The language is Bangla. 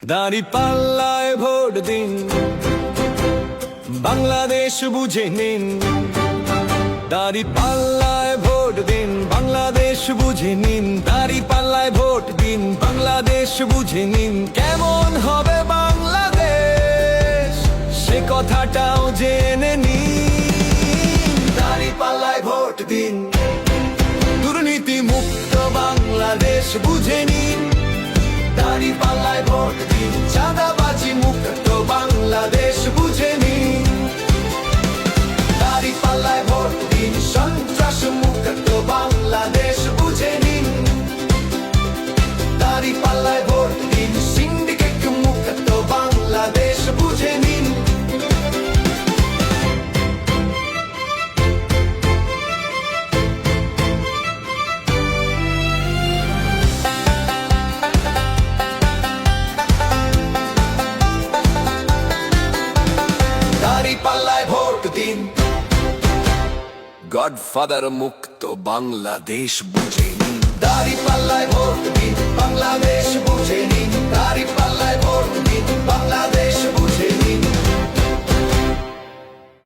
দাঁড়িপাল্লায় ভোট দিন, বাংলাদেশ বুঝে নিন। দাঁড়িপাল্লায় ভোট দিন, বাংলাদেশ বুঝে নিন। দাঁড়িপাল্লায় ভোট দিন, বাংলাদেশ বুঝে নিন। কেমন হবে বাংলাদেশ, সে কথাটাও জেনে নিন। দাঁড়িপাল্লায় ভোট দিন, দুর্নীতি মুক্ত বাংলাদেশ বুঝে নিন। দাঁড়িপাল্লায় ভোট দিন, চাঁদাবাজি মুক্ত বাংলাদেশ বুঝে নিন। দাঁড়িপাল্লায় ভোট দিন, সন্ত্রাস মুক্ত বাংলাদেশ বুঝে নিন। দাঁড়িপাল্লায় ভোট দিন, সিন্ডিকেট মুক্ত বাংলাদেশ বুঝে নিন। দাঁড়িপাল্লায় ভোট দিন, গডফাদার মুক্ত বাংলাদেশ বুঝে নিন। দাঁড়িপাল্লায় ভোট দিন, বাংলাদেশ বুঝে নিন।